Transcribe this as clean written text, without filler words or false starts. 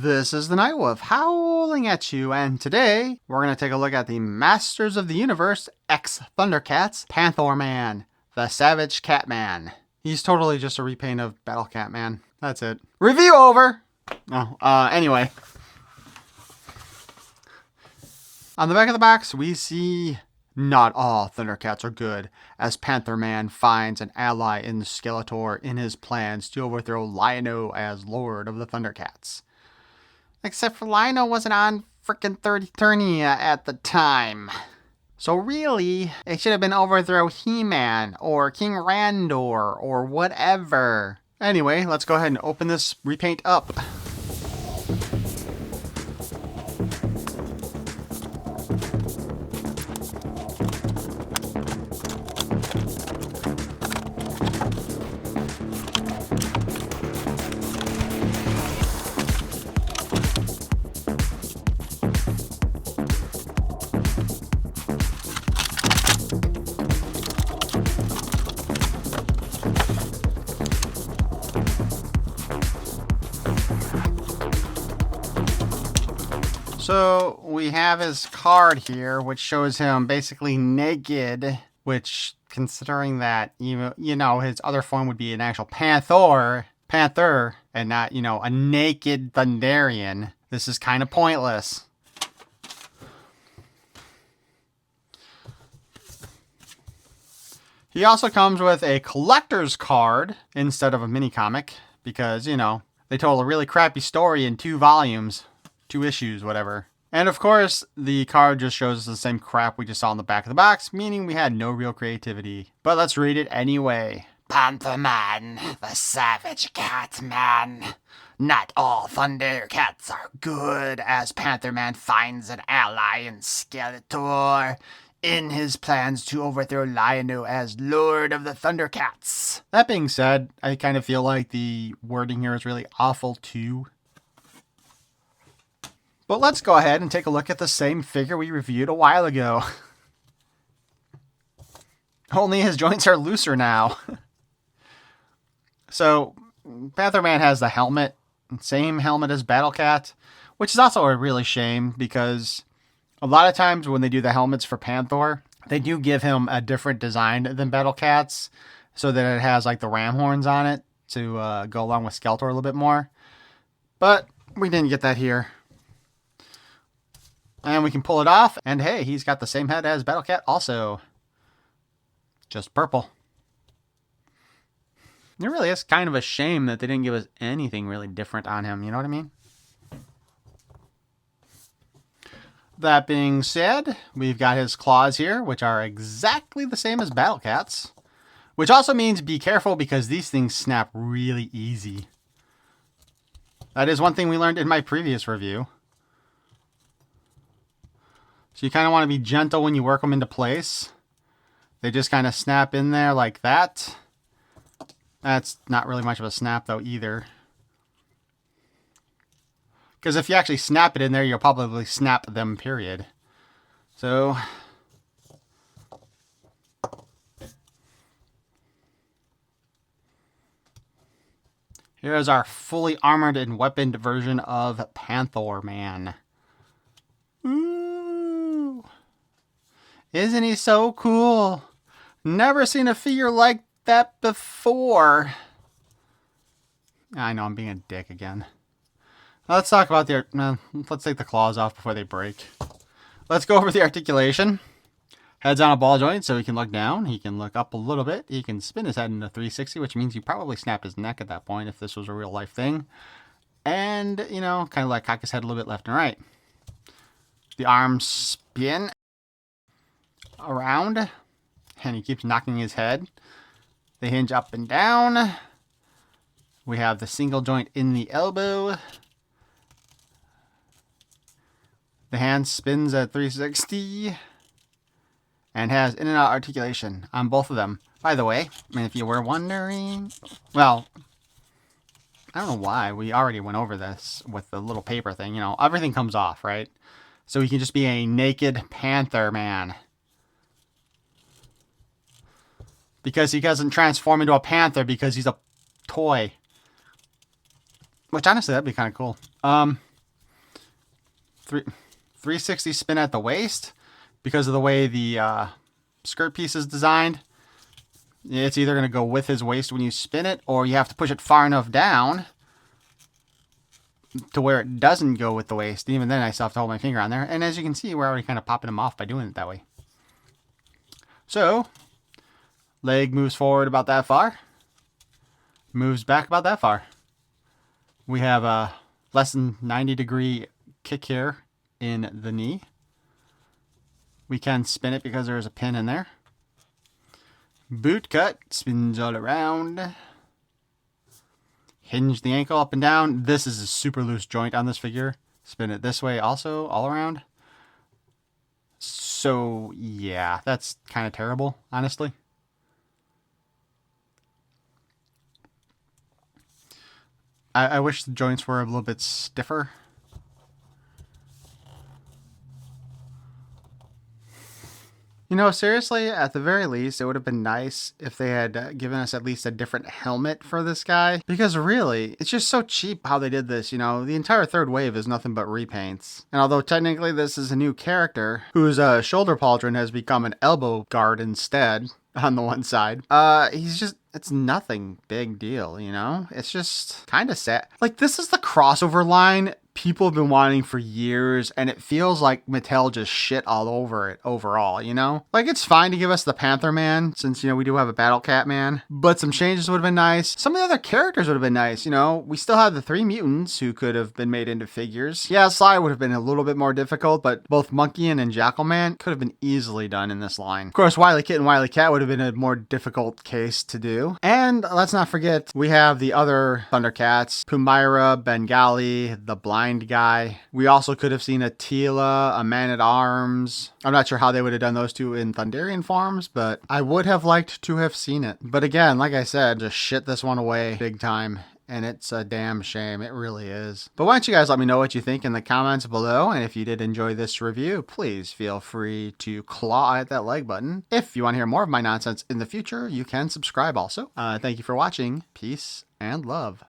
This is the Nightwolf howling at you, and today we're going to take a look at the Masters of the Universe X ThunderCats, Panthor-Man, the Savage Catman. He's totally just a repaint of Battle Catman. That's it. Review over! Anyway. On the back of the box, we see not all ThunderCats are good, as Panthor-Man finds an ally in Skeletor in his plans to overthrow Lion-O as Lord of the ThunderCats. Except for Lion-O wasn't on frickin' Eternia at the time. So really, it should have been overthrow He-Man or King Randor or whatever. Anyway, let's go ahead and open this repaint up. So we have his card here, which shows him basically naked, which, considering that, you know, his other form would be an actual panther, and not, a naked Thundarian. This is kind of pointless. He also comes with a collector's card instead of a mini comic, because, they told a really crappy story in 2 volumes. 2 issues, whatever. And of course, the card just shows us the same crap we just saw on the back of the box, meaning we had no real creativity. But let's read it anyway. Panthor-Man, the Savage Catman. Not all ThunderCats are good, as Panthor-Man finds an ally in Skeletor in his plans to overthrow Lion-O as Lord of the ThunderCats. That being said, I kind of feel like the wording here is really awful too. But let's go ahead and take a look at the same figure we reviewed a while ago. Only his joints are looser now. So, Panthor-Man has the helmet, same helmet as Battle Cat, which is also a really shame because a lot of times when they do the helmets for Panthor, they do give him a different design than Battle Cat's, so that it has like the ram horns on it to go along with Skeletor a little bit more. But we didn't get that here. And we can pull it off, and hey, he's got the same head as Battle Cat also. Just purple. It really is kind of a shame that they didn't give us anything really different on him, you know what I mean? That being said, we've got his claws here, which are exactly the same as Battle Cat's. Which also means be careful because these things snap really easy. That is one thing we learned in my previous review. So you kind of want to be gentle when you work them into place. They just kind of snap in there like that. That's not really much of a snap though either. Because if you actually snap it in there, you'll probably snap them, period. So here's our fully armored and weaponed version of Panthor-Man. Isn't he so cool? Never seen a figure like that before. I know I'm being a dick again. Let's talk about let's take the claws off before they break. Let's go over the articulation. Head's on a ball joint, so he can look down. He can look up a little bit. He can spin his head into 360, which means you probably snap his neck at that point if this was a real life thing. And, kind of like cock his head a little bit left and right. The arms spin around, and he keeps knocking his head. They hinge up and down. We have the single joint in the elbow. The hand spins at 360 and has in and out articulation on both of them. By the way, if you were wondering, well, I don't know why. We already went over this with the little paper thing. Everything comes off, right? So he can just be a naked Panthor-Man. Because he doesn't transform into a panther because he's a toy. Which honestly, that'd be kind of cool. 360 spin at the waist because of the way the skirt piece is designed. It's either going to go with his waist when you spin it, or you have to push it far enough down to where it doesn't go with the waist. Even then, I still have to hold my finger on there. And as you can see, we're already kind of popping him off by doing it that way. So, leg moves forward about that far. Moves back about that far. We have a less than 90-degree kick here in the knee. We can spin it because there's a pin in there. Boot cut, spins all around. Hinge the ankle up and down. This is a super loose joint on this figure. Spin it this way also, all around. So, yeah, that's kind of terrible, honestly. I wish the joints were a little bit stiffer. You know, seriously, at the very least, it would have been nice if they had given us at least a different helmet for this guy. Because really, it's just so cheap how they did this, you know. The entire third wave is nothing but repaints. And although technically this is a new character, whose shoulder pauldron has become an elbow guard instead, on the one side, he's just... it's nothing big deal, you know? It's just kind of sad. Like, this is the crossover line people have been wanting for years, and it feels like Mattel just shit all over it overall, you know? Like, it's fine to give us the Panthor-Man, since, you know, we do have a Battle Cat Man, but some changes would have been nice. Some of the other characters would have been nice, you know? We still have the 3 mutants who could have been made into figures. Yeah, Sly would have been a little bit more difficult, but both Monkey and Jackal Man could have been easily done in this line. Of course, Wily Kit and Wily Cat would have been a more difficult case to do. And let's not forget, we have the other Thundercats, Pumaira, Bengali, the Blind Guy. We also could have seen a Tila, a Man-at-Arms. I'm not sure how they would have done those two in Thunderian forms, but I would have liked to have seen it. But again, like I said, just shit this one away big time. And it's a damn shame. It really is. But why don't you guys let me know what you think in the comments below. And if you did enjoy this review, please feel free to claw at that like button. If you want to hear more of my nonsense in the future, you can subscribe also. Thank you for watching. Peace and love.